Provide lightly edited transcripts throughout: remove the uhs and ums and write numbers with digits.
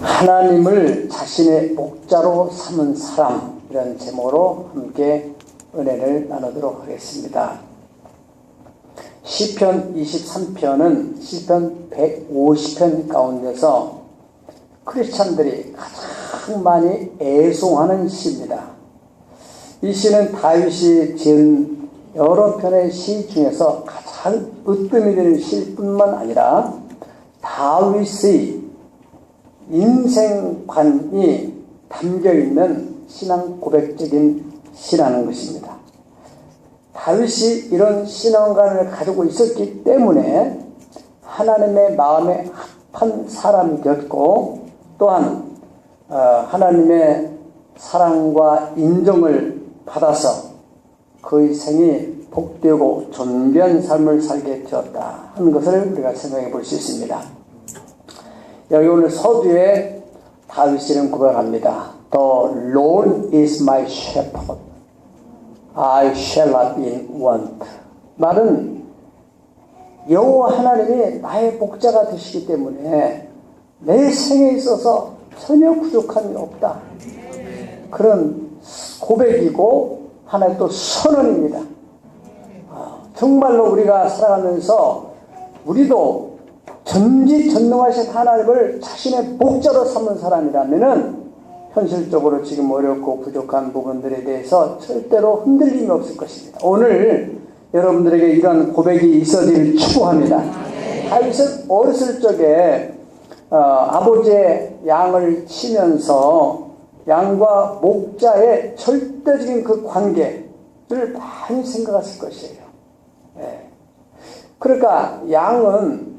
하나님을 자신의 목자로 삼은 사람, 이런 제목으로 함께 은혜를 나누도록 하겠습니다. 시편 23편은 시편 150편 가운데서 크리스찬들이 가장 많이 애송하는 시입니다. 이 시는 다윗이 지은 여러 편의 시 중에서 가장 으뜸이 되는 시뿐만 아니라 다윗의 인생관이 담겨있는 신앙 고백적인 시라는 것입니다. 다윗이 이런 신앙관을 가지고 있었기 때문에 하나님의 마음에 합한 사람이 되었고, 또한 하나님의 사랑과 인정을 받아서 그의 생이 복되고 존귀한 삶을 살게 되었다 하는 것을 우리가 생각해 볼 수 있습니다. 여기 오늘 서두에 다윗은 고백합니다. The Lord is my shepherd. I shall not be in want. 말은 여호와 하나님이 나의 목자가 되시기 때문에 내 생에 있어서 전혀 부족함이 없다. 그런 고백이고 하나의 또 선언입니다. 정말로 우리가 살아가면서 우리도 전지전능하신 하나님을 자신의 목자로 삼은 사람이라면은 현실적으로 지금 어렵고 부족한 부분들에 대해서 절대로 흔들림이 없을 것입니다. 오늘 여러분들에게 이런 고백이 있어지길 축복합니다. 다윗은 어렸을 적에 아버지의 양을 치면서 양과 목자의 절대적인 그 관계를 많이 생각했을 것이에요. 그러니까 양은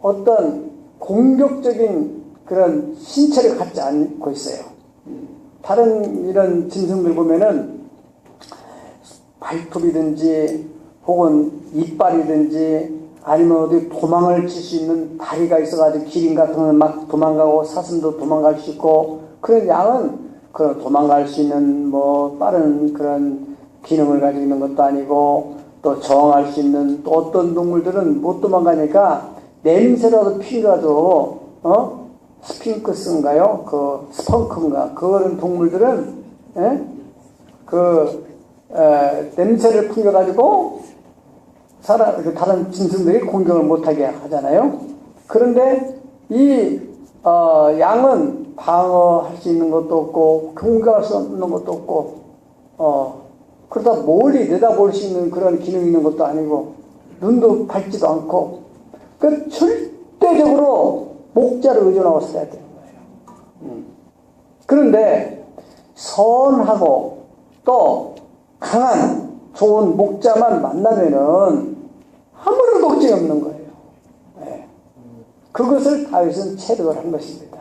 어떤 공격적인 그런 신체를 갖지 않고 있어요. 다른 이런 짐승들 보면은 발톱이든지 혹은 이빨이든지 아니면 어디 도망을 칠 수 있는 다리가 있어가지고 기린 같은 건 막 도망가고 사슴도 도망갈 수 있고, 그런 양은 그런 도망갈 수 있는 뭐 빠른 그런 기능을 가지고 있는 것도 아니고, 또 저항할 수 있는 또 어떤 동물들은 못 도망가니까 냄새라도 피라도 스핑크스인가요? 그 스펑크인가? 그런 동물들은 냄새를 풍겨가지고 다른 짐승들이 공격을 못하게 하잖아요. 그런데 이 양은 방어할 수 있는 것도 없고 공격할 수 없는 것도 없고 그러다 멀리 내다볼 수 있는 그런 기능이 있는 것도 아니고 눈도 밝지도 않고, 그 절대적으로 목자를 의존하고 살아야 되는 거예요. 그런데 선하고 또 강한 좋은 목자만 만나면은 아무런 걱정이 없는 거예요. 그것을 다윗은 체득을 한 것입니다.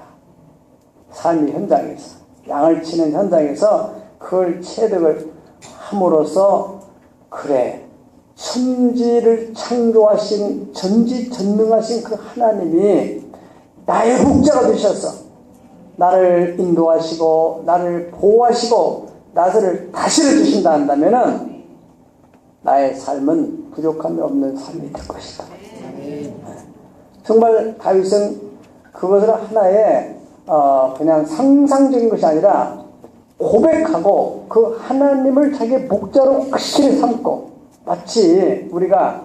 삶의 현장에서, 양을 치는 현장에서 그걸 체득을 함으로써, 그래, 천지를 창조하신 전지전능하신 그 하나님이 나의 목자가 되셔서 나를 인도하시고 나를 보호하시고 나를 다스려 주신다 한다면은 나의 삶은 부족함이 없는 삶이 될 것이다. 정말 다윗은 그것을 하나의 그냥 상상적인 것이 아니라 고백하고 그 하나님을 자기의 목자로 확실히 삼고, 마치 우리가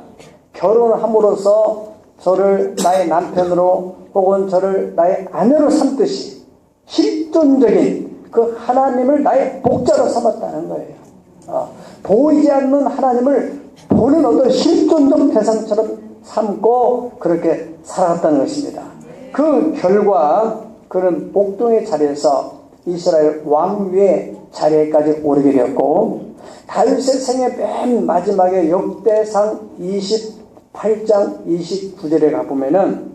결혼을 함으로써 저를 나의 남편으로 혹은 저를 나의 아내로 삼듯이 실존적인 그 하나님을 나의 목자로 삼았다는 거예요. 보이지 않는 하나님을 보는 어떤 실존적 대상처럼 삼고 그렇게 살아갔다는 것입니다. 그 결과 그는 목동의 자리에서 이스라엘 왕위의 자리에까지 오르게 되었고, 다윗의 생애 맨 마지막에 역대상 28장 29절에 가보면은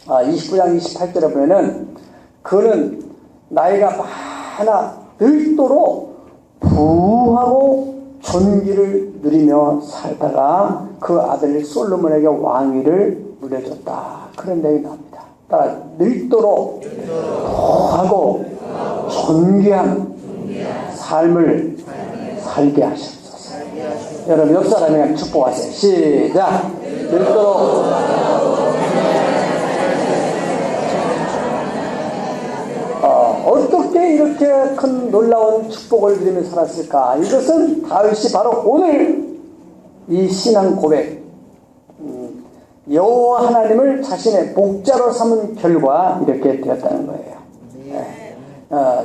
29장 28절에 보면은 그는 나이가 많아 늙도록 부하고 존귀를 누리며 살다가 그 아들 솔로몬에게 왕위를 물려줬다, 그런 내용이 나옵니다. 따라 늙도록 부하고 존귀한 삶을 살게 하셨소서. 여러분 옆 사람에게 축복하세요. 시작. 늙도록 왜 이렇게 큰 놀라운 축복을 누리며 살았을까? 이것은 다윗이 바로 오늘 이 신앙 고백, 여호와 하나님을 자신의 목자로 삼은 결과 이렇게 되었다는 거예요. 네.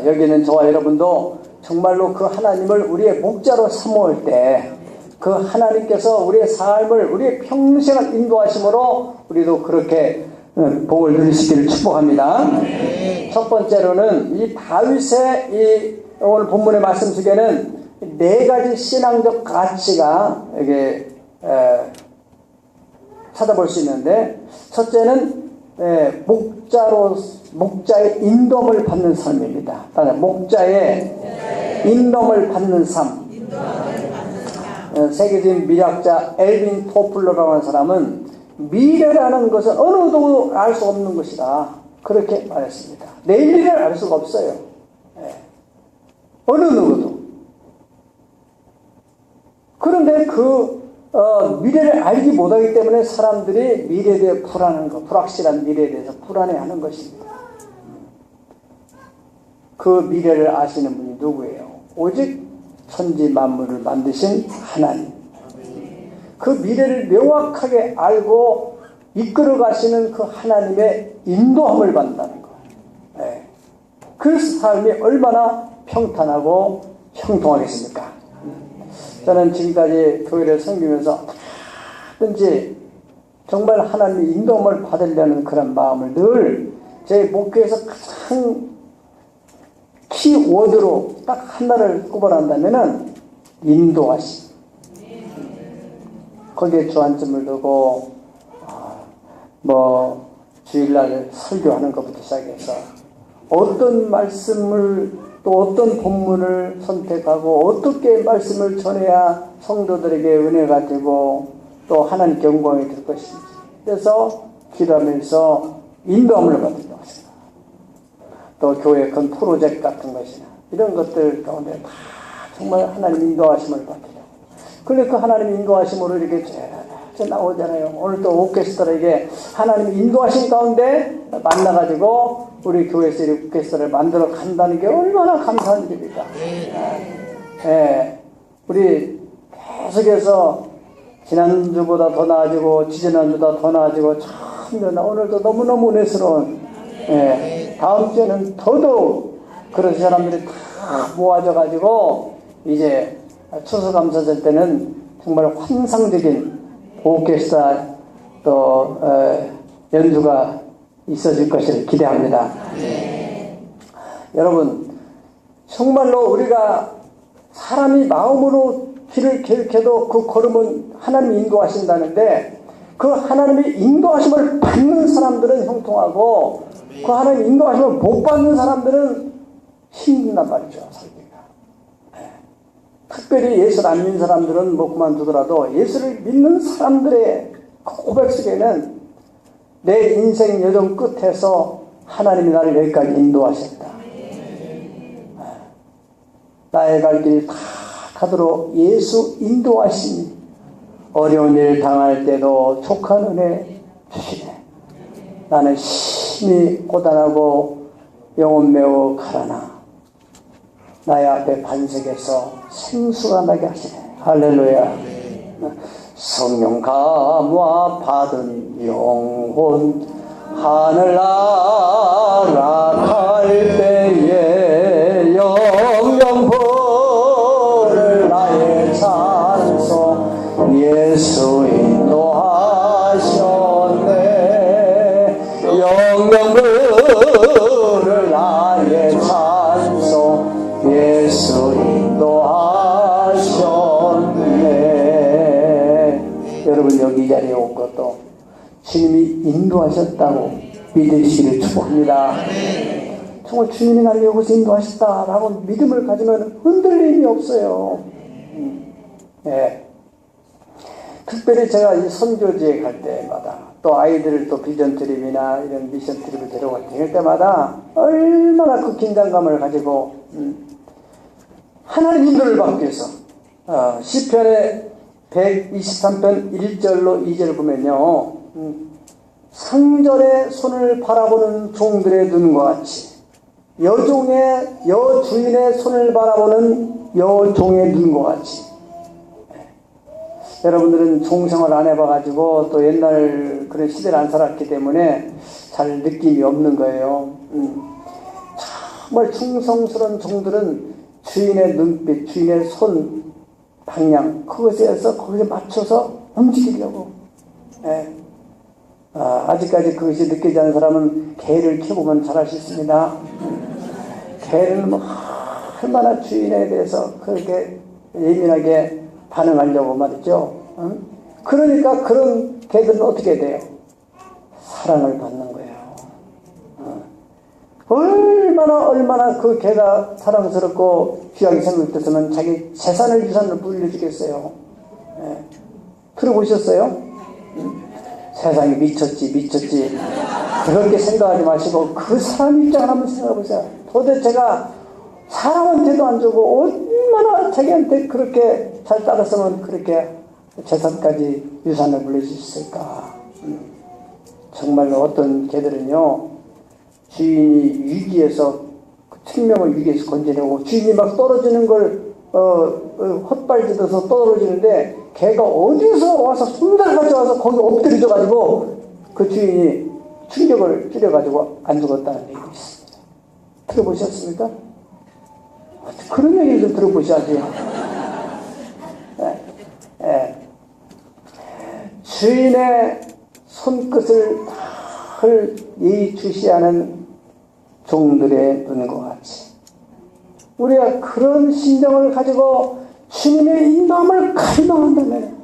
여기는 저와 여러분도 정말로 그 하나님을 우리의 목자로 삼을 때 그 하나님께서 우리의 삶을, 우리의 평생을 인도하심으로 우리도 그렇게 복을 누릴 수 있기를 축복합니다. 첫 번째로는 이 다윗의 이 오늘 본문의 말씀 속에는 네 가지 신앙적 가치가 여기 찾아볼 수 있는데, 첫째는 목자의 인도함을 받는 삶입니다. 목자의 인도함을 받는 삶. 세계적인 미래학자 엘빈 토플러라는 사람은 미래라는 것은 어느 누구도 알 수 없는 것이다, 그렇게 말했습니다. 내일 일을 알 수가 없어요. 어느 누구도. 그런데 미래를 알지 못하기 때문에 사람들이 미래에 대해 불확실한 미래에 대해서 불안해하는 것입니다. 그 미래를 아시는 분이 누구예요? 오직 천지 만물을 만드신 하나님. 그 미래를 명확하게 알고 이끌어 가시는 그 하나님의 인도함을 받는다는 것. 그 삶이 얼마나 평탄하고 형통하겠습니까? 저는 지금까지 교회를 섬기면서 어떻게든지 정말 하나님의 인도함을 받으려는 그런 마음을 늘 제 목회에서 가장 키워드로 딱 하나를 꼽아낸다면은 인도하심. 거기에 주안점을 두고 주일날 설교하는 것부터 시작해서 어떤 말씀을 또 어떤 본문을 선택하고 어떻게 말씀을 전해야 성도들에게 은혜가 되고 또 하나님께 영광이 될 것인지, 그래서 기도하면서 인도함을 받으려고 합니다. 또 교회 큰 프로젝트 같은 것이나 이런 것들 가운데 다 정말 하나님 인도하심을 받으려고. 그런데 그 하나님 인도하심으로 이렇게 쭉 나오잖아요. 오늘도 오케스트라에게 하나님 인도하심 가운데 만나가지고 우리 교회에서 이 오케스트라를 만들어 간다는 게 얼마나 감사한 일입니까? 우리 계속해서 지난주보다 더 나아지고 지지난주보다 더 나아지고 참 오늘도 너무너무 은혜스러운, 다음 주에는 더더욱 그런 사람들이 다 모아져가지고 이제 추수감사절 때는 정말 환상적인 오케스트라 또 연주가 있어질 것을 기대합니다. 여러분, 정말로 우리가 사람이 마음으로 길을 계획해도 그 걸음은 하나님이 인도하신다는데, 그 하나님의 인도하심을 받는 사람들은 형통하고 그 하나님의 인도하심을 못 받는 사람들은 힘든단 말이죠, 살기가. 특별히 예수를 안 믿는 사람들은 뭐 그만두더라도 예수를 믿는 사람들의 고백 속에는 내 인생 여정 끝에서 하나님이 나를 여기까지 인도하셨다. 나의 갈 길이 다 가도록 예수 인도하시니 어려운 일 당할 때도 족한 은혜 주시네. 나는 심히 고단하고 영혼 매우 가라나 나의 앞에 반석에서 생수가 나게 하시네. 할렐루야. 성령 감화 받은 영혼 하늘나라 갈 때에 영영 부를 나의 찬송 예수 인도하셨네. 영영 부를 나의 찬송 예수 인도하셨네. 여러분, 여기 이 자리에 온 것도 주님이 인도하셨다고 믿으시기를 축복합니다. 정말 주님이 나를 여기서 인도하셨다라고 믿음을 가지면 흔들림이 없어요. 특별히 제가 이 선교지에 갈 때마다 또 아이들을 또 비전 트립이나 이런 미션 트립을 데려갈 때마다 얼마나 그 긴장감을 가지고 하나님 인도를 받기 위해서 시편의 123편 1절로 2절을 보면요, 상절의 손을 바라보는 종들의 눈과 같이 여주인의 손을 바라보는 여종의 눈과 같이. 여러분들은 종생활 안 해봐가지고 또 옛날 그런 시대를 안 살았기 때문에 잘 느낌이 없는 거예요. 정말 충성스러운 종들은 주인의 눈빛, 주인의 손 방향, 거기에 맞춰서 움직이려고. 아직까지 그것이 느끼지 않은 사람은 개를 키워보면 잘 알 수 있습니다. 개는 얼마나 주인에 대해서 그렇게 예민하게 반응하려고 말이죠. 그러니까 그런 개들은 어떻게 돼요? 사랑을 받는 거예요. 얼마나 그 개가 사랑스럽고 귀하게 생각됐으면 자기 재산을 유산을 물려주겠어요. 들어보셨어요? 세상이 미쳤지. 그렇게 생각하지 마시고 그 사람 입장을 한번 생각해보세요. 도대체가 사람한테도 안 주고 얼마나 자기한테 그렇게 잘 따랐으면 그렇게 재산까지 유산을 물릴 수 있을까. 정말로 어떤 개들은요, 주인이 위기에서, 생명을 위기에서 건지려고 주인이 막 떨어지는 걸 헛발질해서 떨어지는데 개가 어디서 와서 손들같이 와서 거기 엎드려져가지고 그 주인이 충격을 줄여가지고 안 죽었다는 얘기가 있습니다. 들어보셨습니까? 그런 얘기를 좀 들어보셔야지. 주인의 손끝을 늘 예의주시하는 종들의 눈과 같이 우리가 그런 심정을 가지고 주님의 인도함을 갈망한다면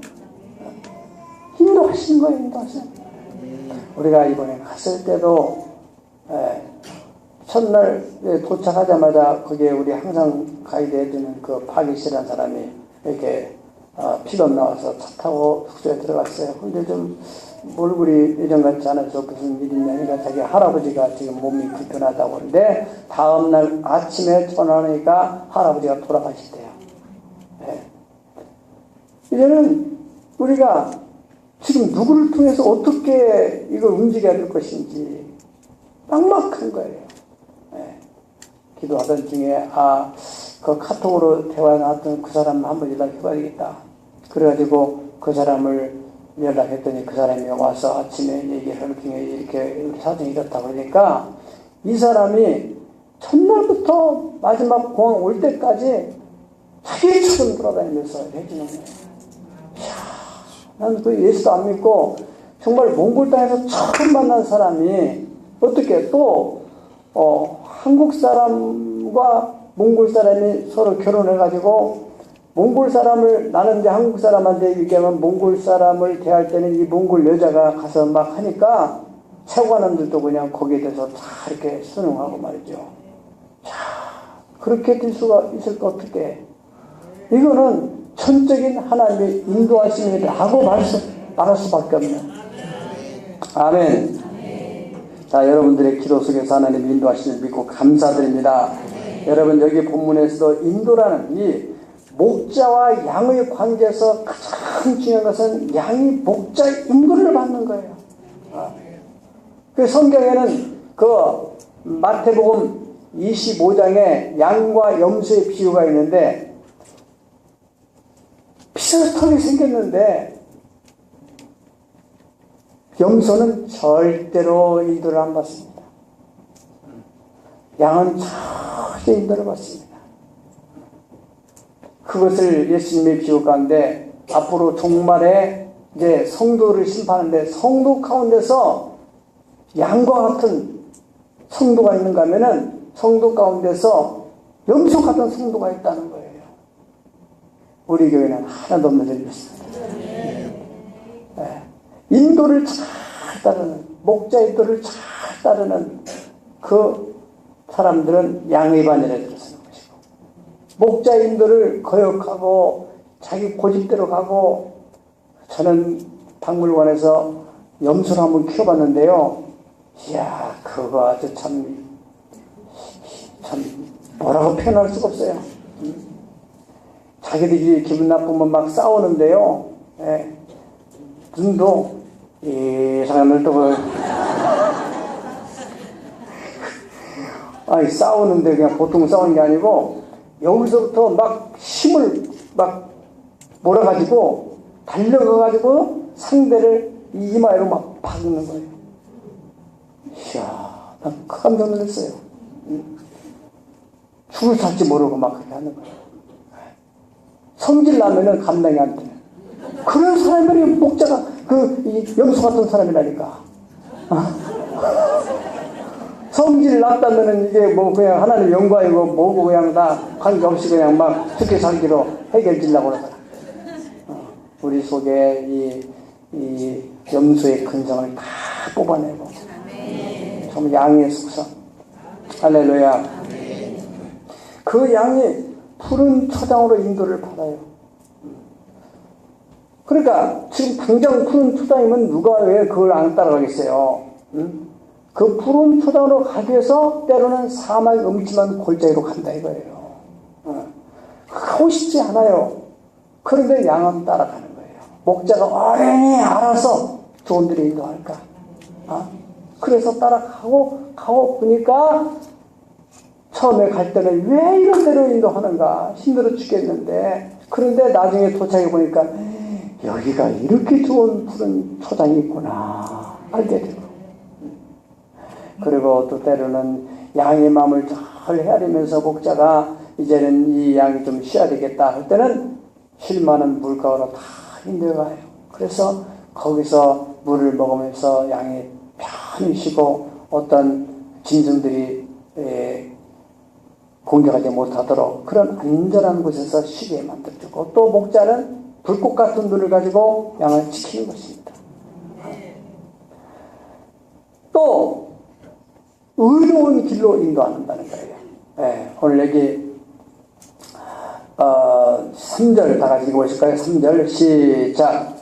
인도하시는 거예요. 인도하시는 거예요. 우리가 이번에 갔을 때도 첫날 도착하자마자 거기에 우리 항상 가이드 해주는 그 박이씨라는 사람이 이렇게 피가 나와서 차 타고 숙소에 들어갔어요. 근데 좀 얼굴이 예전 같지 않아서 무슨 일이 있냐니까 자기 할아버지가 지금 몸이 불편하다고 하는데 다음날 아침에 전화하니까 할아버지가 돌아가셨대요. 이제는 우리가 지금 누구를 통해서 어떻게 이걸 움직여야 될 것인지 막막한 거예요. 기도하던 중에 그 카톡으로 대화 나왔던 그 사람 한번 연락해봐야 되겠다. 그래가지고 그 사람을 연락했더니 그 사람이 와서 아침에 얘기를 하는 중에 이렇게 사정이 이렇다 그러니까 이 사람이 첫날부터 마지막 공항 올 때까지 자기처럼 돌아다니면서 해주는 거예요. 나는 그 예수도 안 믿고 정말 몽골 땅에서 처음 만난 사람이 어떻게 또 한국 사람과 몽골 사람이 서로 결혼해가지고 몽골 사람을 나는 이제 한국 사람한테 얘기하면 몽골 사람을 대할 때는 이 몽골 여자가 가서 막 하니까 채관원들도 그냥 거기에 대해서 다 이렇게 순응하고 말이죠. 자, 그렇게 될 수가 있을까 어떻게? 이거는 전적인 하나님의 인도하심이라고 말할 수밖에 없는. 아멘. 자, 여러분들의 기도 속에서 하나님의 인도하심을 믿고 감사드립니다. 여러분 여기 본문에서도 인도라는 이 목자와 양의 관계에서 가장 중요한 것은 양이 목자의 인도를 받는 거예요. 그 성경에는 그 마태복음 25장에 양과 염소의 비유가 있는데 비슷하게 생겼는데 염소는 절대로 인도를 안 받습니다. 양은 절대 인도를 받습니다. 그것을 예수님의 비유 가운데 앞으로 종말에 이제 성도를 심판하는데 성도 가운데서 양과 같은 성도가 있는가 하면은 성도 가운데서 염소 같은 성도가 있다는 거예요. 우리 교회는 하나도 없는 줄 믿습니다. 인도를 잘 따르는 목자 인도를 잘 따르는 그 사람들은 양의 반열에 들어서는 것이고 목자 인도를 거역하고 자기 고집대로 가고 저는 박물관에서 염소를 한번 키워봤는데요. 이야 그거 아주 참 뭐라고 표현할 수가 없어요. 자기들이 기분 나쁘면 막 싸우는데요. 눈도 이상한 눈도 아니, 싸우는데 그냥 보통 싸우는 게 아니고, 여기서부터 막 힘을 막 몰아가지고, 달려가가지고 상대를 이마에로 막 박는 거예요. 이야, 난 깜짝 놀랐어요. 죽을 살지 모르고 막 그렇게 하는 거예요. 성질 나면은 감당이 안 돼. 그런 사람들이 목자가, 염소 같은 사람이라니까. 성질 났다면은 이게 뭐 그냥 하나님 영광이고 뭐고 그냥 다 관계없이 그냥 막 죽게 살기로 해결지려고 그러더라. 우리 속에 이 염소의 근성을 다 뽑아내고 정말 양의 속성. 할렐루야. 그 양이 푸른 초장으로 인도를 받아요. 그러니까 지금 당장 푸른 초장이면 누가 왜 그걸 안 따라가겠어요? 그 푸른 초장으로 가기 위해서 때로는 사막이 음침한 골짜기로 간다 이거예요. 가고 싶지 않아요. 그런데 양은 따라가는 거예요. 목자가 어련히 알아서 좋은 데로 인도할까? 그래서 가고 보니까 처음에 갈 때는 왜 이런 데로 인도하는가 힘들어 죽겠는데, 그런데 나중에 도착해 보니까 여기가 이렇게 좋은 푸른 초장이 있구나 알게 되고, 그리고 또 때로는 양의 마음을 잘 헤아리면서 목자가 이제는 이 양이 좀 쉬어야 되겠다 할 때는 쉴 만한 물가로 다 인도가요. 그래서 거기서 물을 먹으면서 양이 편히 쉬고 어떤 짐승들이 공격하지 못하도록 그런 안전한 곳에서 쉬게 만들어주고, 또 목자는 불꽃 같은 눈을 가지고 양을 지키는 것입니다. 또 의로운 길로 인도한다는 거예요. 오늘 여기 3절 다 같이 읽어보실까요? 3절 시작.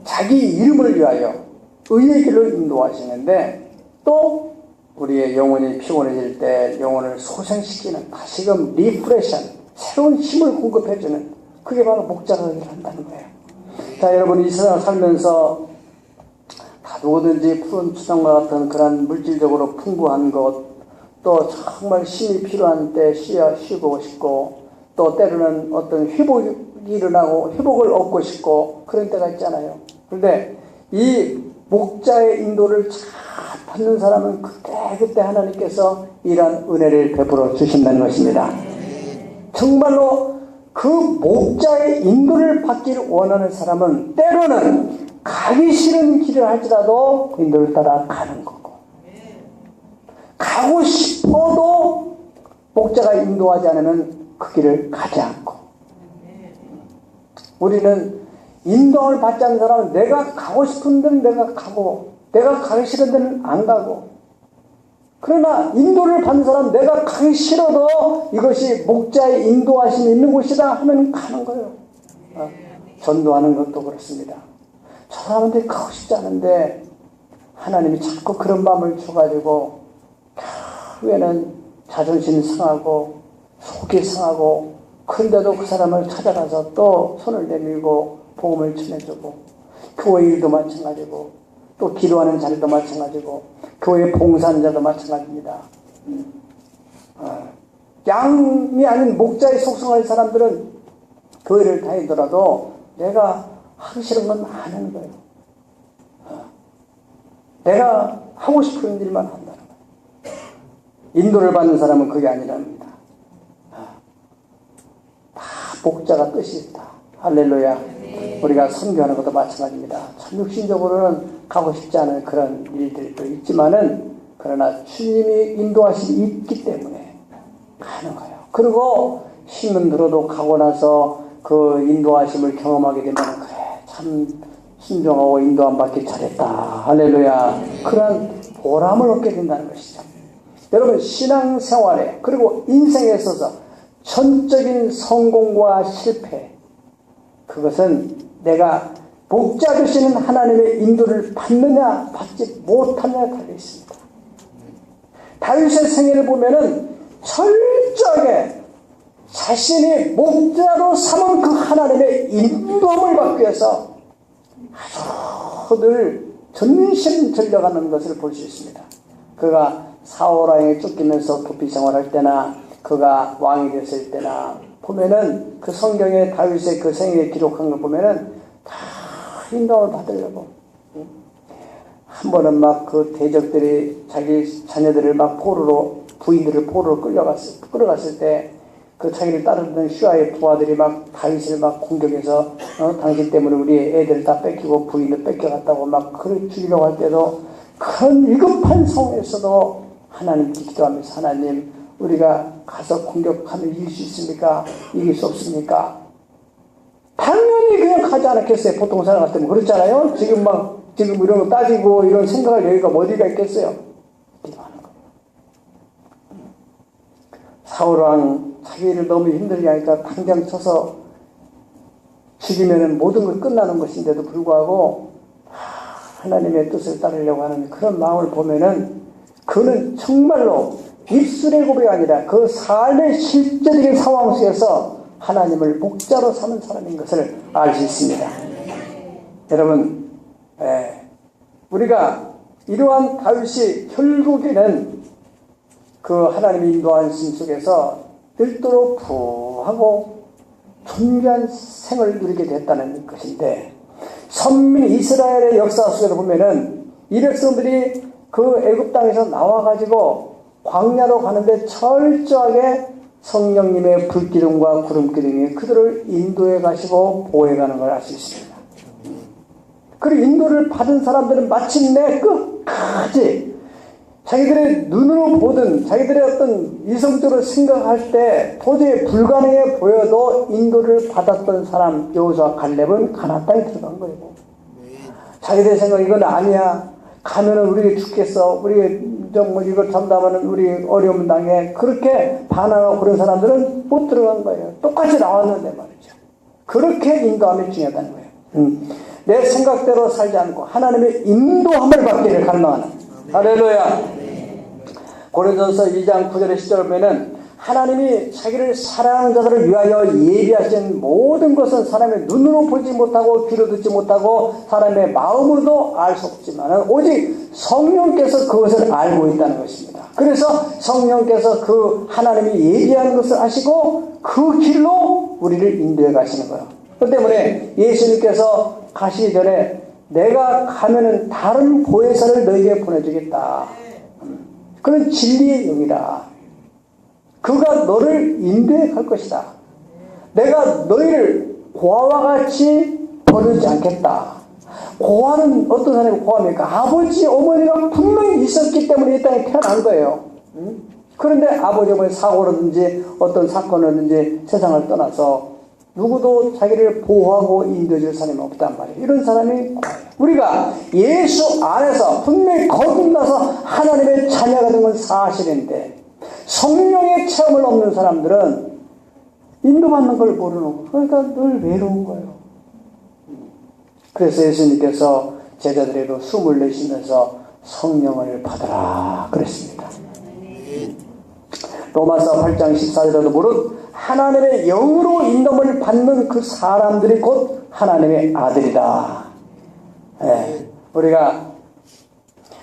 자기 이름을 위하여 의의 길로 인도하시는데, 또 우리의 영혼이 피곤해질 때 영혼을 소생시키는 다시금 리프레션, 새로운 힘을 공급해주는, 그게 바로 목자가 일한다는 거예요. 자, 여러분 이 세상을 살면서 다 누구든지 푸른 초장과 같은 그런 물질적으로 풍부한 것, 또 정말 힘이 필요한 때 쉬고 싶고, 또 때로는 어떤 회복이 일어나고 회복을 얻고 싶고 그런 때가 있잖아요. 그런데 이 목자의 인도를 잘 받는 사람은 그때 하나님께서 이런 은혜를 베풀어 주신다는 것입니다. 정말로 그 목자의 인도를 받기를 원하는 사람은 때로는 가기 싫은 길을 할지라도 그 인도를 따라 가는 거고, 가고 싶어도 목자가 인도하지 않으면 그 길을 가지 않고, 우리는 인도를 받지 않는 사람은 내가 가고 싶은 데는 내가 가고, 내가 가기 싫은 데는 안 가고, 그러나 인도를 받는 사람은 내가 가기 싫어도 이것이 목자의 인도하심이 있는 곳이다 하면 가는 거예요. 전도하는 것도 그렇습니다. 저 사람한테 가고 싶지 않은데 하나님이 자꾸 그런 마음을 줘가지고 결국에는 자존심 상하고 속이 상하고, 그런데도 그 사람을 찾아가서 또 손을 내밀고 복음을 전해주고, 교회 일도 마찬가지고, 또 기도하는 자리도 마찬가지고, 교회 봉사하는 자도 마찬가지입니다. 양이 아닌 목자의 속성할 사람들은 교회를 다니더라도 내가 하기 싫은 건 안 하는 거예요. 내가 하고 싶은 일만 한다는 거예요. 인도를 받는 사람은 그게 아니랍니다. 다 목자가 뜻이 있다. 할렐루야. 우리가 선교하는 것도 마찬가지입니다. 참 육신적으로는 가고 싶지 않은 그런 일들도 있지만은, 그러나 주님이 인도하심이 있기 때문에 가는 거예요. 그리고 힘은 들어도 가고 나서 그 인도하심을 경험하게 되면, 그래 참 순종하고 인도함 받기 잘했다. 할렐루야. 그런 보람을 얻게 된다는 것이죠. 여러분, 신앙생활에 그리고 인생에 있어서 전적인 성공과 실패, 그것은 내가 목자 되시는 하나님의 인도를 받느냐 받지 못하느냐에 달려 있습니다. 다윗의 생애를 보면은 철저하게 자신이 목자로 삼은 그 하나님의 인도함을 받기 위해서 아주 늘 전신 전력하는 것을 볼 수 있습니다. 그가 사울왕에 쫓기면서 도피 생활할 때나 그가 왕이 됐을 때나 보면은 그 성경에 다윗의 그 생애에 기록한 걸 보면은 다 인도를 받으려고. 한 번은 막 그 대적들이 자기 자녀들을 막 부인들을 포로로 끌어갔을 때 그 자기를 따르던 슈아의 부하들이 막 다윗을 막 공격해서 당신 때문에 우리 애들 다 뺏기고 부인을 뺏겨갔다고 막 그를 죽이려고 할 때도 그런 위급한 상황에서도 하나님께 기도하면서 하나님 우리가 가서 공격하면 이길 수 있습니까? 이길 수 없습니까? 당연히 그냥 가지 않았겠어요. 보통 사람 같으면 그렇잖아요. 지금 이런 거 따지고 이런 생각할 여유가 어디가 있겠어요? 기도하는 거예요. 사울왕 자기를 너무 힘들게 하니까 당장 쳐서 죽이면 모든 걸 끝나는 것인데도 불구하고 하나님의 뜻을 따르려고 하는 그런 마음을 보면은 그는 정말로 입술의 고백이 아니라 그 삶의 실제적인 상황 속에서 하나님을 목자로 삼은 사람인 것을 알 수 있습니다. 여러분, 우리가 이러한 다윗이 결국에는 그 하나님의 인도하심 속에서 들도록 부하고 존귀한 생을 누리게 됐다는 것인데, 선민 이스라엘의 역사 속에서 보면은 이 백성들이 그 애굽 땅에서 나와가지고 광야로 가는데 철저하게 성령님의 불기둥과 구름기둥이 그들을 인도해 가시고 보호해 가는 걸 알 수 있습니다. 그리고 인도를 받은 사람들은 마침내 끝까지 자기들의 눈으로 보든 자기들의 어떤 이성적으로 생각할 때 도저히 불가능해 보여도 인도를 받았던 사람 여호수아 갈렙은 가나안 땅에 들어간 거예요. 자기들의 생각 이건 아니야. 가면은 우리 죽겠어. 우리 정말 이걸 전담하면 우리 어려움 당해. 그렇게 반항하고 그런 사람들은 못 들어간 거예요. 똑같이 나왔는데 말이죠. 그렇게 인도함이 중요하다는 거예요. 내 생각대로 살지 않고 하나님의 인도함을 받기를 갈망하는. 할렐루야. 고린도전서 2장 9절의 10절을 보면은 하나님이 자기를 사랑하는 자들을 위하여 예비하신 모든 것은 사람의 눈으로 보지 못하고 귀로 듣지 못하고 사람의 마음으로도 알 수 없지만 오직 성령께서 그것을 알고 있다는 것입니다. 그래서 성령께서 그 하나님이 예비하는 것을 아시고 그 길로 우리를 인도해 가시는 거예요. 그 때문에 예수님께서 가시기 전에 내가 가면은 다른 보혜사를 너에게 보내주겠다. 그는 진리의 영이다. 그가 너를 인도해 갈 것이다. 내가 너희를 고아와 같이 버리지 않겠다. 고아는 어떤 사람이 고아입니까? 아버지, 어머니가 분명히 있었기 때문에 이 땅에 태어난 거예요. 그런데 아버지, 어머니 사고라든지 어떤 사건이라든지 세상을 떠나서 누구도 자기를 보호하고 인도해줄 사람이 없단 말이에요. 이런 사람이 우리가 예수 안에서 분명히 거듭나서 하나님의 자녀가 된 건 사실인데 성령의 체험을 없는 사람들은 인도받는 걸 모르는 거예요. 그러니까 늘 외로운 거예요. 그래서 예수님께서 제자들에게도 숨을 내쉬면서 성령을 받으라 그랬습니다. 로마서 8장 14절에도 무릇 하나님의 영으로 인도를 받는 그 사람들이 곧 하나님의 아들이다. 우리가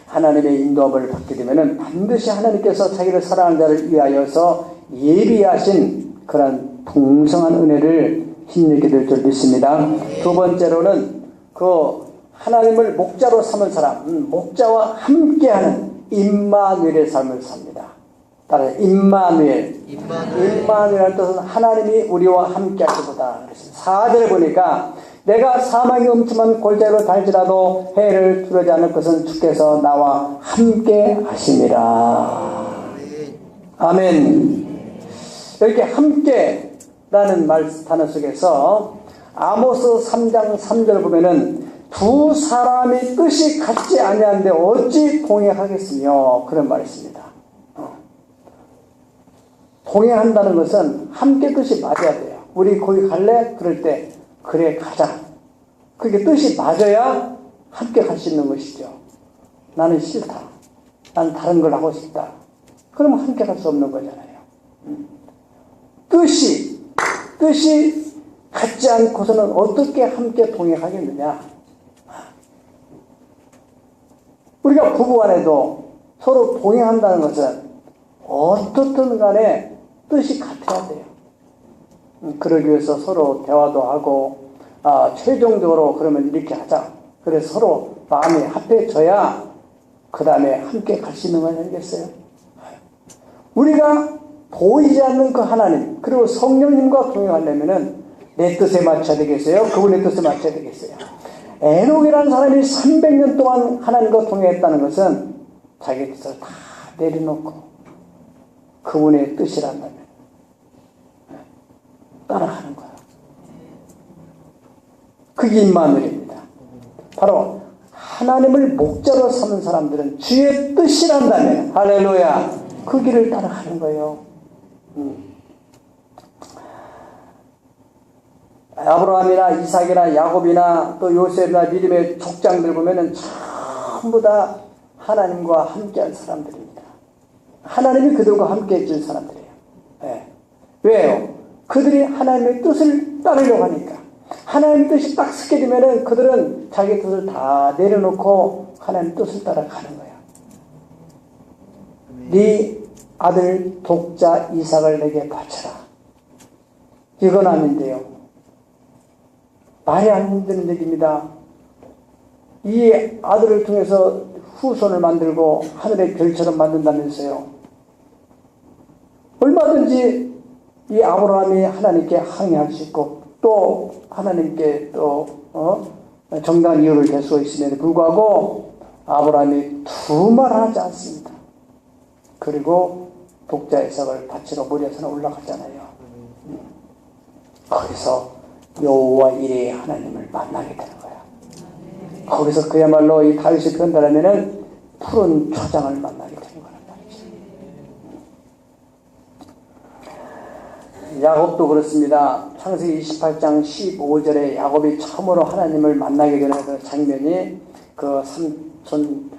하나님의 인도함을 받게 되면 반드시 하나님께서 자기를 사랑하는 자를 위하여서 예비하신 그런 풍성한 은혜를 힘입게 될 줄 믿습니다. 두 번째로는 그 하나님을 목자로 삼은 사람, 목자와 함께하는 임마누엘의 삶을 삽니다. 따라서 임마누엘이라는 뜻은 하나님이 우리와 함께 하시보다. 4절에 보니까 내가 사망의 음침한 골짜기로 달지라도 해를 두려지 않을 것은 주께서 나와 함께 하심이라. 아멘. 이렇게 함께라는 단어 속에서 아모스 3장 3절을 보면은 두 사람이 뜻이 같지 아니한데 어찌 동행하겠으며 그런 말이 있습니다. 동행한다는 것은 함께 뜻이 맞아야 돼요. 우리 거기 갈래? 그럴 때 그래 가자. 그게 뜻이 맞아야 함께 갈 수 있는 것이죠. 나는 싫다. 난 다른 걸 하고 싶다. 그러면 함께 갈 수 없는 거잖아요. 뜻이 같지 않고서는 어떻게 함께 동행하겠느냐. 우리가 부부간에도 서로 동행한다는 것은 어떻든 간에 뜻이 같아야 돼요. 그러기 위해서 서로 대화도 하고 최종적으로 그러면 이렇게 하자. 그래서 서로 마음이 합해져야 그 다음에 함께 갈 수 있는 거 아니겠어요? 우리가 보이지 않는 그 하나님 그리고 성령님과 동행하려면은 내 뜻에 맞춰야 되겠어요? 그분의 뜻에 맞춰야 되겠어요? 에녹이라는 사람이 300년 동안 하나님과 동행했다는 것은 자기 뜻을 다 내려놓고 그분의 뜻이란다면 따라가는 거야. 그게 임마누엘입니다. 바로 하나님을 목자로 삼은 사람들은 주의 뜻이란다면 할렐루야 그 길을 따라가는 거예요. 아브라함이나 이삭이나 야곱이나 또 요셉이나 믿음의 족장들 보면은 전부 다 하나님과 함께한 사람들입니다. 하나님이 그들과 함께 해준 사람들이에요. 네. 왜요? 그들이 하나님의 뜻을 따르려고 하니까. 하나님의 뜻이 딱 쓰게 되면은 그들은 자기 뜻을 다 내려놓고 하나님의 뜻을 따라가는 거예요. 네 아들 독자 이삭을 내게 바쳐라. 이건 아닌데요. 말이 안 되는 얘기입니다. 이 아들을 통해서 후손을 만들고 하늘의 별처럼 만든다면서요. 얼마든지 이 아브라함이 하나님께 항의할 수 있고 또 하나님께 또 정당한 이유를 댈 수 있음에도 불구하고 아브라함이 두말 하지 않습니다. 그리고 독자 이삭을 바치러 모리아산에 올라가잖아요. 거기서 여호와 이레의 하나님을 만나게 되는 거야. 거기서 그야말로 이 다윗이 표현하면은 푸른 초장을 만나게 되는 거란 말이죠. 야곱도 그렇습니다. 창세기 28장 15절에 야곱이 처음으로 하나님을 만나게 되는 그 장면이 그 삼촌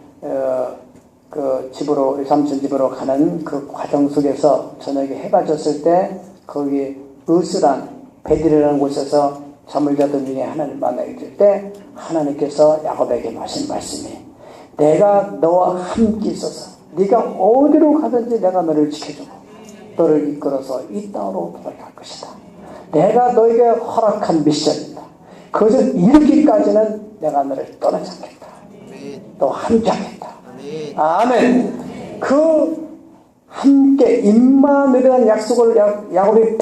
그 집으로 삼촌 집으로 가는 그 과정 속에서 저녁에 해가 졌을 때 거기 으스란 베들이라는 곳에서 잠을 자던 중에 하나님을 만나게 될 때 하나님께서 야곱에게 하신 말씀이 내가 너와 함께 있어서 네가 어디로 가든지 내가 너를 지켜주고 너를 이끌어서 이 땅으로 돌아갈 것이다. 내가 너에게 허락한 미션이다. 그것을 이루기까지는 내가 너를 떠나지 않겠다. 너 함께 하겠다. 아멘. 그 함께 임마누엘이라는 약속을 야곱이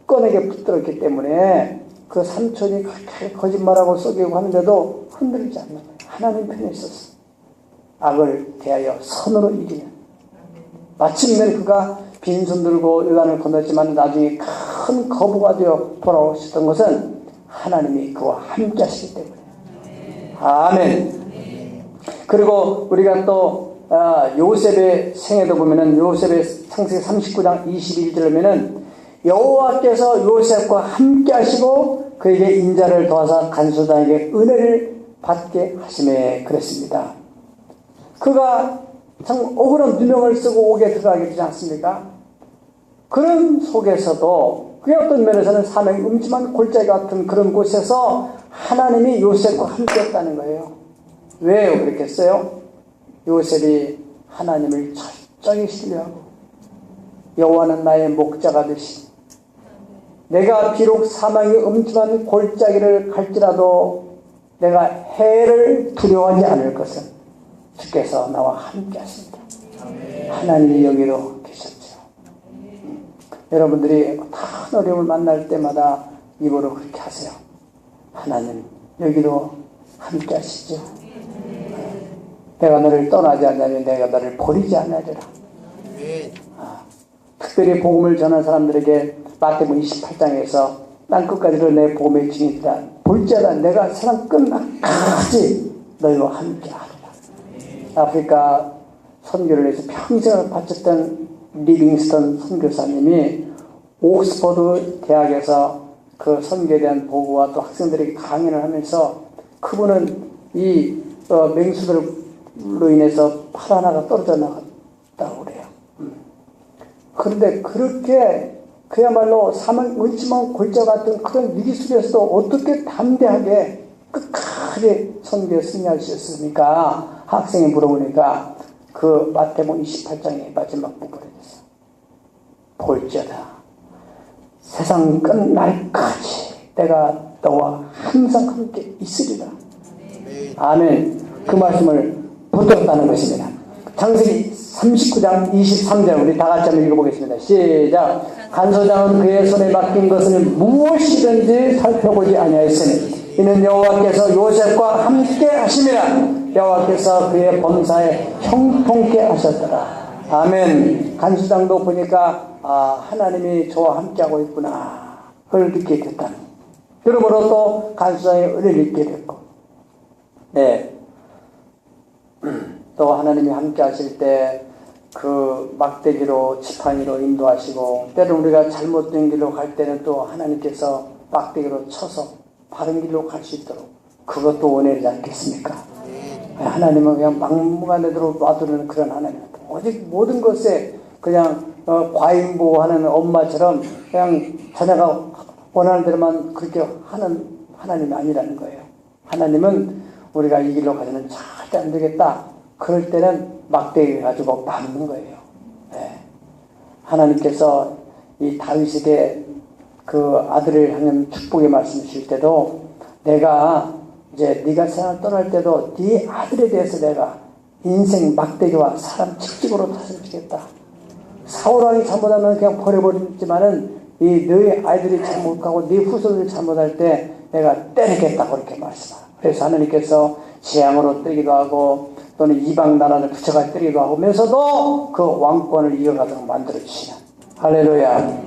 굳건하게 붙들었기 때문에 그 삼촌이 그렇게 거짓말하고 속이고 하는데도 흔들리지 않는 거예요. 하나님 편에 있었어. 악을 대하여 선으로 이기는. 마침내 그가 빈손 들고 요단을 건넜지만 나중에 큰 거부가 되어 돌아오셨던 것은 하나님이 그와 함께 하시기 때문에. 아멘. 그리고 우리가 또 요셉의 생애도 보면은 요셉의 창세기 39장 21절에 보면은 여호와께서 요셉과 함께 하시고 그에게 인자를 도와서 간수장에게 은혜를 받게 하심에 그랬습니다. 그가 참 억울한 누명을 쓰고 옥에 들어가게 되지 않습니까? 그런 속에서도 그의 어떤 면에서는 사명이 음침한 골짜기 같은 그런 곳에서 하나님이 요셉과 함께 했다는 거예요. 왜요 그랬겠어요? 요셉이 하나님을 철저히 신뢰하고 여호와는 나의 목자가 되시니 내가 비록 사망이 음침한 골짜기를 갈지라도 내가 해를 두려워하지 않을 것은 주께서 나와 함께 하십니다. 하나님이 여기로 계셨죠. 여러분들이 큰 어려움을 만날 때마다 입으로 그렇게 하세요. 하나님 여기로 함께 하시죠. 내가 너를 떠나지 않냐면 내가 너를 버리지 않으리라. 특별히 복음을 전한 사람들에게 마태복음 28장에서 난 끝까지로 내 복음의 증인이다. 볼지어다 내가 세상 끝날까지 너희와 함께하리라. 아프리카 선교를 해서 평생을 바쳤던 리빙스턴 선교사님이 옥스퍼드 대학에서 그 선교에 대한 보고와 또 학생들에게 강연을 하면서 그분은 이 맹수들로 인해서 팔 하나가 떨어져 나갔다고 그래요. 그런데 그렇게 그야말로 사망 음침한 골짜 같은 그런 위기 속에서도 어떻게 담대하게 끝까지 크게 선교에 승리할 수 있었습니까? 학생이 물어보니까 그 마태복음 28장의 마지막 부분에 있어. 볼지어다 세상 끝날까지 내가 너와 항상 함께 있으리라. 아멘. 그 말씀을 붙들었다는 것입니다. 창세기 39장 23절 우리 다 같이 한번 읽어보겠습니다. 시작. 간소장은 그의 손에 맡긴 것을 무엇이든지 살펴보지 아니하였으니 이는 여호와께서 요셉과 함께 하심이라. 여호와께서 그의 범사에 형통케 하셨더라. 아멘. 간수장도 보니까 하나님이 저와 함께하고 있구나 그걸 느끼게 됐다는. 그러므로 또 간수장의 은혜를 잊게 됐고, 네. 또 하나님이 함께 하실 때 그 막대기로 지팡이로 인도하시고, 때로 우리가 잘못된 길로 갈 때는 또 하나님께서 막대기로 쳐서 바른 길로 갈 수 있도록 그것도 은혜이지 않겠습니까? 하나님은 그냥 막무가내로 놔두는 그런 하나님입니다. 오직 모든 것에 그냥 과잉보호하는 엄마처럼 그냥 자녀가 원하는 대로만 그렇게 하는 하나님이 아니라는 거예요. 하나님은 우리가 이 길로 가서는 절대 안 되겠다. 그럴 때는 막대기 가지고 막는 거예요. 네. 하나님께서 이 다윗에게 그 아들을 향한 축복의 말씀을 주실 때도 내가 이제 네가 세상을 떠날 때도 네 아들에 대해서 내가 인생 막대기와 사람 칙찍으로 다스려 주겠다. 사울왕이 잘못하면 그냥 버려버리지만은 이 너희 아이들이 잘못하고 네 후손들이 잘못할 때 내가 때리겠다 그렇게 말씀하라. 그래서 하나님께서 재앙으로 때리기도 하고 또는 이방 나라를 붙여가 때리기도 하면서도 그 왕권을 이어가도록 만들어 주시는 할렐루야.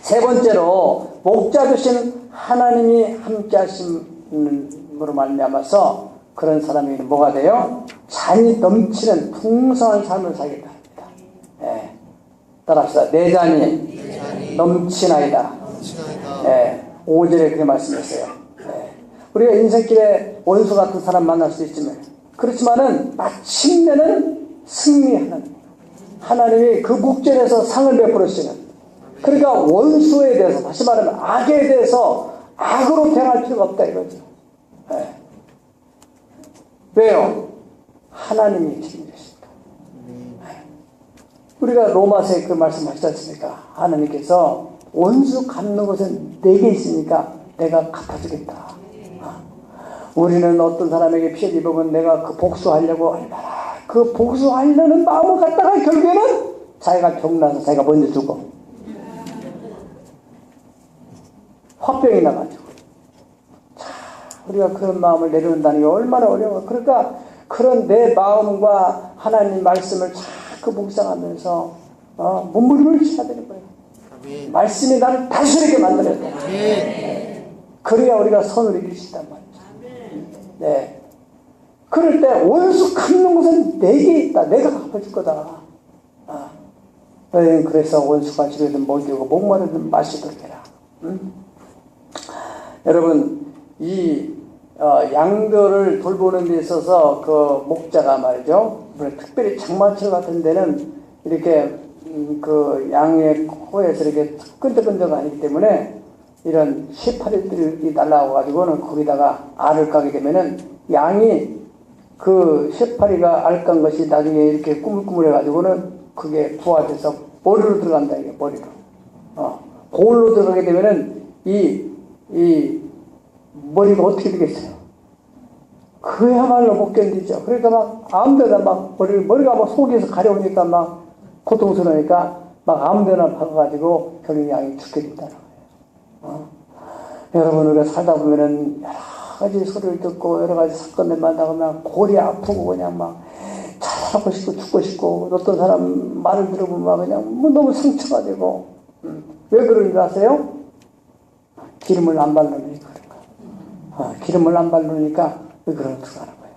세 번째로 목자 되신 하나님이 함께 하심으로 말미암아서 그런 사람이 뭐가 돼요? 잔이 넘치는 풍성한 삶을 살겠다 합니다. 예. 따라합시다. 내 잔이 넘치나이다. 예. 5절에 그렇게 말씀했어요. 예. 우리가 인생길에 원수 같은 사람 만날 수 있지만 그렇지만은 마침내는 승리하는 하나님이 그 목전에서 상을 베풀으시는, 그러니까 원수에 대해서 다시 말하면 악에 대해서 악으로 대할 필요가 없다 이거죠. 네. 왜요? 하나님이 책임지십니다. 네. 우리가 로마서에 그 말씀하시지 않습니까? 하나님께서 원수 갚는 것은 내게 있으니까 내가 갚아주겠다. 우리는 어떤 사람에게 피해를 입으면 내가 그 복수하려고 얼마나 그 복수하려는 마음을 갖다가 결국에는 자기가 병나서 자기가 먼저 죽어. 화병이 나가지고. 자, 우리가 그런 마음을 내려놓는다는 게 얼마나 어려워. 그러니까 그런 내 마음과 하나님 말씀을 자꾸 묵상하면서 몸부림을 쳐야 되는 거예요. 말씀이 나를 다스리게 만들어야 돼. 그래야 우리가 선을 이길 수 있단 말이에요. 네. 그럴 때 원수 갚는 것은 내게 있다. 내가 갚아줄 거다. 너희는 그래서 원수가 지르든 먹이고 목마르든 마시도록 해라. 여러분 이 양들을 돌보는 데 있어서 그 목자가 말이죠. 특별히 장마철 같은 데는 이렇게 그 양의 코에서 이렇게 끈적끈적 아니기 때문에 이런 쇠파리들이 날라와 가지고는 거기다가 알을 까게 되면은 양이 그 쇠파리가 알 깐 것이 나중에 이렇게 꾸물꾸물해 가지고는 그게 부화돼서 머리로 들어간다 이게 머리로. 볼로 들어가게 되면은 이 머리가 어떻게 되겠어요? 그야말로 못 견디죠. 그러니까 막 아무데나 막 머리가 막 속에서 가려우니까 막 고통스러우니까 막 아무데나 박아가지고 결국 양이 죽게 된다는 거예요. 여러분 우리가 살다 보면은 여러 가지 소리를 듣고 여러 가지 사건을 만나면 골이 아프고 그냥 막 자살하고 싶고 죽고 싶고 어떤 사람 말을 들어보면 막 그냥 뭐 너무 상처가 되고 왜 그런 줄 아세요? 기름을 안 바르니까 기름을 안 바르니까 그런 들어가는 거예요.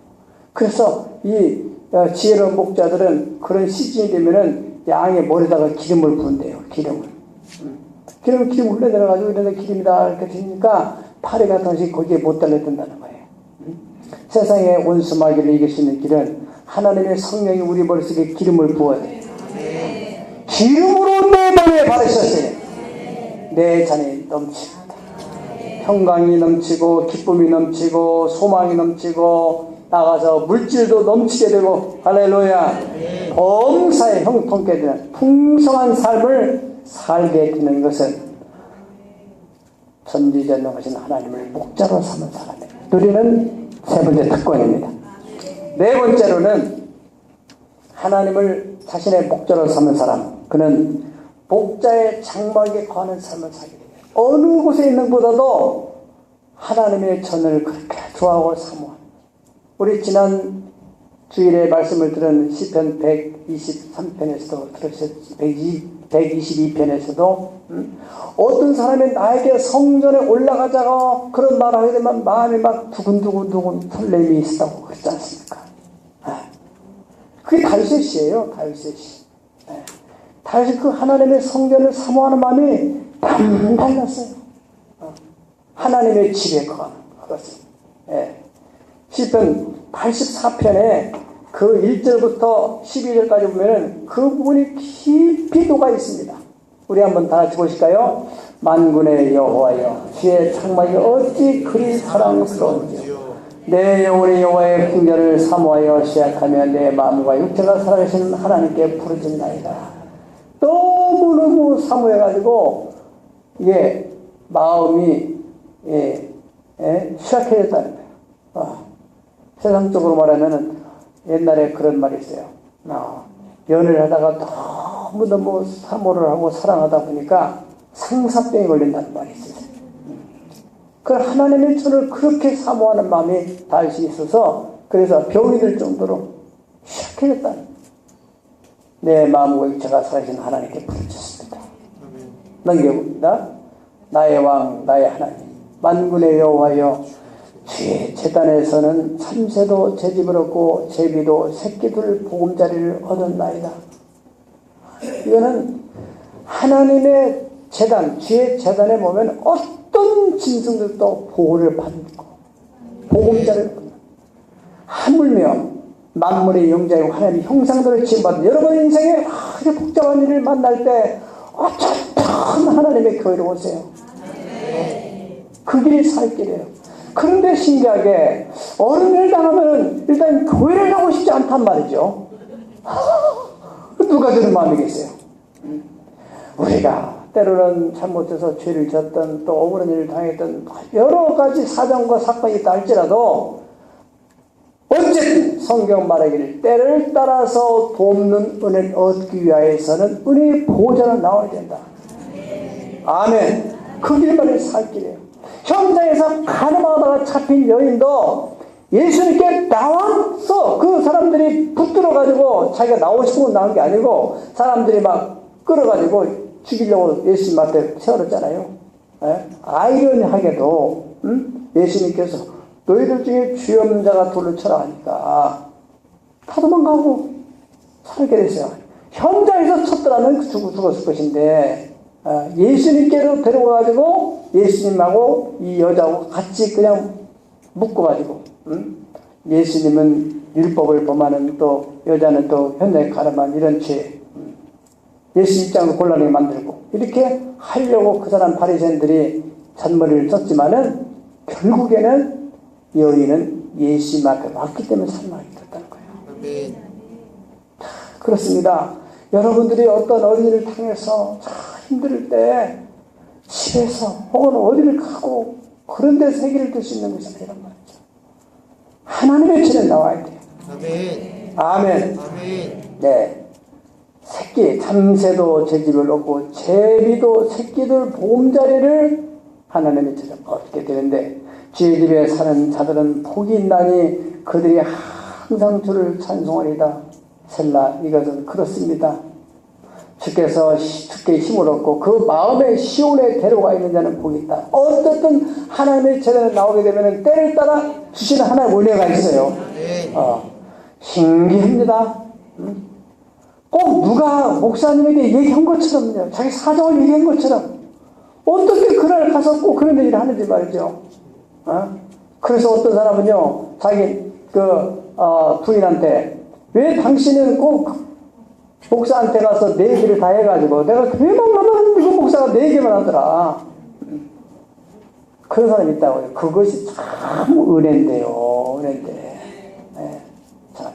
그래서 이 지혜로운 목자들은 그런 시즌이 되면은 양의 머리다가 기름을 부은대요. 기름 흘러내려가지고 이러다 기름이다 이렇게 되니까 파리 같은 것이 거기에 못 달려든다는 거예요. 세상의 원수 마귀를 이길 수 있는 길은 하나님의 성령이 우리 머릿속에 기름을 부어야 돼요. 기름으로 내 머리에 바르셨어요. 내 잔이 넘칩니다. 평강이 넘치고 기쁨이 넘치고 소망이 넘치고 나가서 물질도 넘치게 되고 할렐루야 범사에 형통케 되는 풍성한 삶을 살게 되는 것은 전지전능하신 하나님을 목자로 삼은 사람이에요. 누리는 세 번째 특권입니다. 네 번째로는 하나님을 자신의 목자로 삼은 사람, 그는 목자의 장막에 거하는 삶을 살게 됩니다. 어느 곳에 있는 것보다도 하나님의 전을 그렇게 좋아하고 사모합니다. 우리 지난 주일에 말씀을 들은 시편 123편에서도 들으셨죠. 122편에서도 어떤 사람이 나에게 성전에 올라가자고 그런 말을 하게 되면 마음이 막 두근두근 설렘이 있다고 그러지 않습니까? 그게 다윗의 시예요. 다윗의 시. 다윗이 그 하나님의 성전을 사모하는 마음이 달랐어요. 하나님의 집에 거하는 그것은. 시편 84편에 그 1절부터 12절까지 보면은 그 부분이 깊이 녹아 있습니다. 우리 한번 다 같이 보실까요? 만군의 여호와여, 주의 장막이 어찌 그리 사랑스러운지요. 내 영혼이 여호와의 궁전을 사모하여 시약하며 내 마음과 육체가 살아계신 하나님께 부르짖나이다. 너무너무 사모해가지고 이게 마음이 취약해졌다는 거예요. 세상적으로 말하면은 옛날에 그런 말이 있어요. 연애를 하다가 너무너무 사모를 하고 사랑하다 보니까 상사병이 걸린다는 말이 있어요. 그 하나님의 전을 그렇게 사모하는 마음이 다윗이 있어서 그래서 병이 들 정도로 취약해졌다는 내 마음과 육체가 살아계신 하나님께 부르짖습니다. 넘겨봅니다. 나의 왕 나의 하나님 만군의 여호와여, 주의 제단에서는 참새도 제집을 얻고 제비도 새끼들 보금자리를 얻었나이다. 이거는 하나님의 제단, 주의 제단에 보면 어떤 짐승들도 보호를 받고 보금자리를 얻는, 하물며 만물의 영자이고 하나님의 형상들을 지음받은 여러분 인생에 아주 복잡한 일을 만날 때 어쩌면 하나님의 교회로 오세요. 그 길이 살 길이에요. 그런데 신기하게 어른을 당하면 일단 교회를 가고 싶지 않단 말이죠. 누가 그런 마음이겠어요? 우리가 때로는 잘못해서 죄를 졌던 또 억울한 일을 당했던 여러 가지 사정과 사건이 있다 할지라도 어쨌든 성경 말하기를 때를 따라서 돕는 은혜를 얻기 위하여서는 은혜의 보호자는 나와야 된다. 아멘. 그 길만이 살 길이에요. 현장에서 가늠하다가 잡힌 여인도 예수님께 나와서 그 사람들이 붙들어가지고 자기가 나오고 싶으면 나온 게 아니고 사람들이 막 끌어가지고 죽이려고 예수님한테 세워놨잖아요. 아이러니하게도 예수님께서 너희들 중에 죄 없는 자가 돌을 쳐라 하니까 다 도망가고 살게 됐어요. 현장에서 쳤더라면 죽었을 것인데 예수님께로 데려가가지고 예수님하고 이 여자하고 같이 그냥 묶어가지고 예수님은 율법을 범하는 또 여자는 또 현장에 가름한 이런 죄 예수 입장으로 곤란하게 만들고 이렇게 하려고 그 사람 바리새인들이 잔머리를 썼지만은 결국에는 여인은 예수님 앞에 왔기 때문에 살만하게 됐다는 거예요. 아멘. 그렇습니다. 여러분들이 어떤 어린이를 당해서 힘들 때 집에서 혹은 어디를 가고 그런 데서 해결을 들 수 있는 것이 아니란 말이죠. 하나님의 전에 나와야 돼요. 아멘. 아멘. 아멘. 네. 새끼, 참새도 제 집을 얻고 제비도 새끼들 보금자리를 하나님의 전에 얻게 되는데 주의 집에 사는 자들은 복이 있나니 그들이 항상 주를 찬송하리다. 셀라. 이것은 그렇습니다. 주께서 주께 힘을 얻고 그 마음의 시온에 데려가 있는 자는 복이 있다. 어떻든 하나님의 제단에 나오게 되면 때를 따라 주시는 하나님의 은혜가 있어요. 신기합니다. 꼭 누가 목사님에게 얘기한 것처럼요. 자기 사정을 얘기한 것처럼 어떻게 그날 가서 꼭 그런 얘기를 하는지 말이죠. 그래서 어떤 사람은요 자기 부인한테 왜 당신은 꼭 목사한테 가서 내 얘기를 다 해가지고 내가 교회만 가면 그 목사가 내 얘기만 하더라. 그런 사람이 있다고요. 그것이 참 은혜인데요. 은혜인데. 네, 참.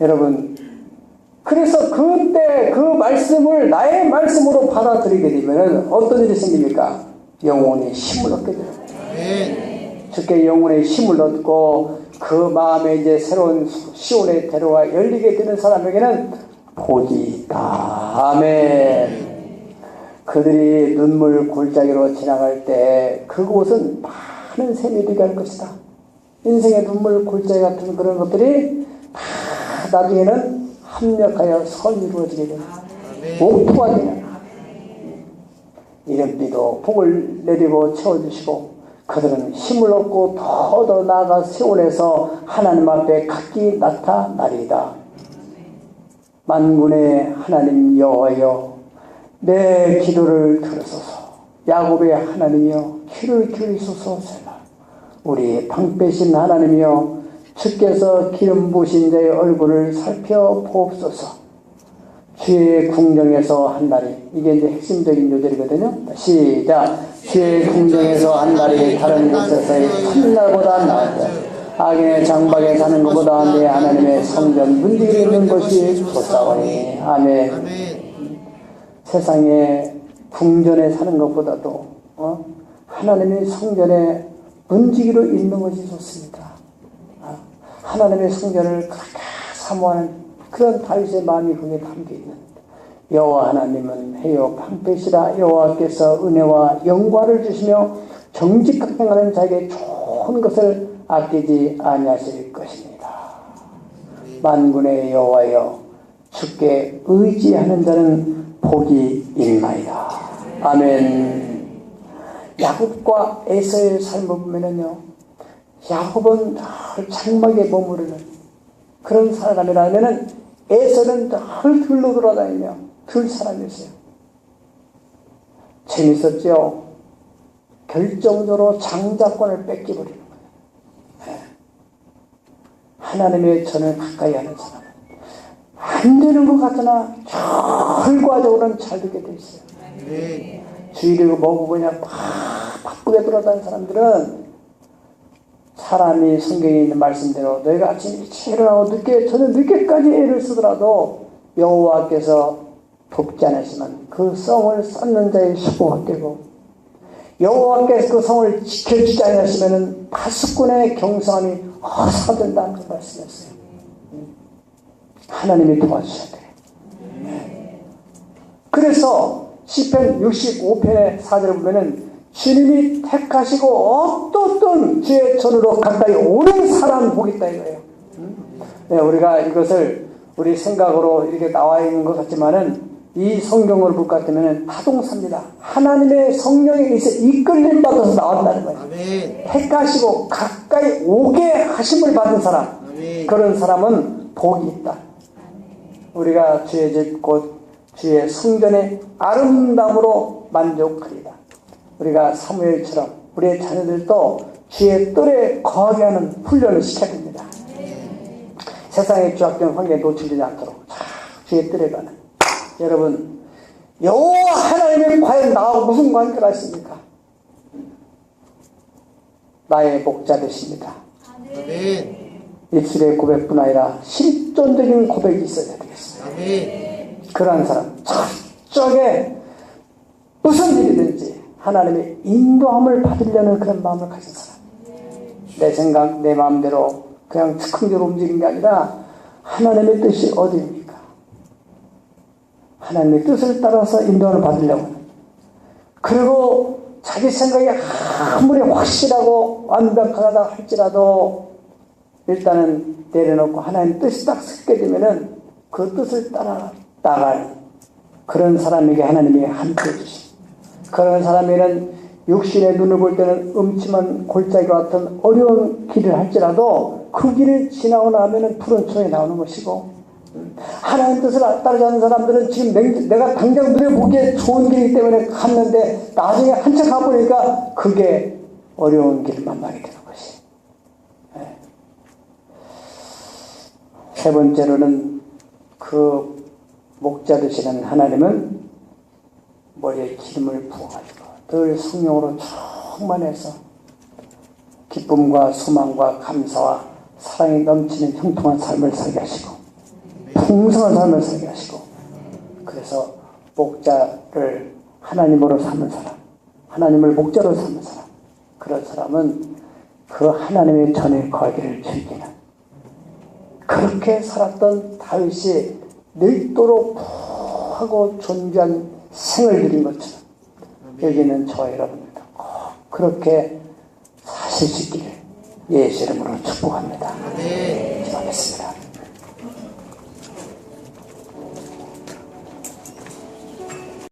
여러분, 그래서 그때 그 말씀을 나의 말씀으로 받아들이게 되면 어떤 일이 생깁니까? 영혼의 힘을 얻게 돼요. 주께 영혼의 힘을 얻고 그 마음에 이제 새로운 시온의 대로가 열리게 되는 사람에게는 복이 있다. 아멘. 그들이 눈물 골짜기로 지나갈 때 그곳은 많은 샘이 되게 할 것이다. 인생의 눈물 골짜기 같은 그런 것들이 다 나중에는 합력하여 선이 이루어지게 됩니다. 옥토가 되는 이름비도 복을 내리고 채워주시고 그들은 힘을 얻고 더 나아가 세월에서 하나님 앞에 각기 나타나리이다. 만군의 하나님 여호와여 내 기도를 들으소서. 야곱의 하나님이여 귀를 기울이소서. 우리 방패신 하나님이여 주께서 기름 부으신 자의 얼굴을 살펴보옵소서. 주의 궁정에서 한 날이, 이게 이제 핵심적인 요절이거든요. 시작. 주의 궁정에서 한 날이 다른 곳에서의 첫날보다 나았다. 악인의 장박에 사는 것보다 내 하나님의 성전 문지기에 있는 것이 좋사오니. 아멘. 세상에 궁전에 사는 것보다도 하나님의 성전에 문지기로 있는 것이 좋습니다. 하나님의 성전을 그렇게 사모하는 그런 다윗의 마음이 거기에 담겨있는 여호와 하나님은 해요 방패시라. 여호와께서 은혜와 영광을 주시며 정직하게 행하는 자에게 좋은 것을 아끼지 아니하실 것입니다. 만군의 여호와여 주께 의지하는 자는 복이 있나이다. 아멘. 야곱과 에서의 삶을 보면은요, 야곱은 늘 장막에 머무르는 그런 사람이라면은 에서는 늘 들로 돌아다니며 들 사람이었어요. 재밌었죠? 결정적으로 장자권을 뺏기버리는 거예요. 하나님의 전을 가까이 하는 사람. 안 되는 것 같으나 결과적으로는 잘 되게 돼 있어요. 주일이고 뭐고 그냥 바쁘게 돌아다니는 사람들은 사람이 성경에 있는 말씀대로 너희가 아침 일찍 일어나고 저는 늦게까지 애를 쓰더라도 여호와께서 돕지 않으시면 그 성을 쌓는 자의 수고가 되고 여호와께서 그 성을 지켜주지 않으시면 파수꾼의 경성함이 허사된다는 그 말씀이었어요. 하나님이 도와주셔야 돼요. 그래서 시편 65편의 4절을 보면은 주님이 택하시고 어떤 주의 전으로 가까이 오는 사람 복이 있다 이거예요. 네, 우리가 이것을 우리 생각으로 이렇게 나와 있는 것 같지만은 이 성경을 볼 것 같으면 타동사입니다. 하나님의 성령에 의해서 이끌림 받아서 나왔다는 거예요. 아멘. 택하시고 가까이 오게 하심을 받은 사람. 아멘. 그런 사람은 복이 있다. 우리가 주의 집 곧 주의 성전의 아름다움으로 만족하리다. 우리가 사무엘처럼 우리의 자녀들도 주의 뜰에 거하게 하는 훈련을 시켜야 됩니다. 세상의 죄악된 환경에 노출되지 않도록 주의 뜰에 가는. 여러분, 여호와 하나님이 과연 나하고 무슨 관계가 있습니까? 나의 목자 되십니다. 아멘. 입술의 고백뿐 아니라 실존적인 고백이 있어야 되겠습니다. 아멘. 그러한 사람, 저쪽에 무슨 일이든지 하나님의 인도함을 받으려는 그런 마음을 가진 사람. 내 생각, 내 마음대로 그냥 즉흥적으로 움직이는 게 아니라 하나님의 뜻이 어디입니까? 하나님의 뜻을 따라서 인도함을 받으려고 하는. 그리고 자기 생각이 아무리 확실하고 완벽하다 할지라도 일단은 내려놓고 하나님 뜻이 딱 쓰게 되면은 그 뜻을 따라 나갈 그런 사람에게 하나님이 함께 해주신 그런 사람에게는 육신의 눈을 볼 때는 음침한 골짜기와 같은 어려운 길을 할지라도 그 길을 지나고 나면은 푸른 초에 나오는 것이고 하나님 뜻을 따르지 않는 사람들은 지금 내가 당장 눈에 보기에 좋은 길이기 때문에 갔는데 나중에 한참 가보니까 그게 어려운 길을 만나게 되는 것이. 세 번째로는 그 목자 되시는 하나님은 머리에 기름을 부어가지고 늘 성령으로 충만해서 기쁨과 소망과 감사와 사랑이 넘치는 형통한 삶을 살게 하시고 풍성한 삶을 살게 하시고 그래서 목자를 하나님으로 삼은 사람, 하나님을 목자로 삼은 사람, 그런 사람은 그 하나님의 전에 거하기를 즐기는 그렇게 살았던 다윗이 늙도록 푸하고 존귀한 생을 드린 것처럼 여기는 저와 여러분들도 꼭 그렇게 사실 수 있기를 예수 이름으로 축복합니다. 기도하겠습니다.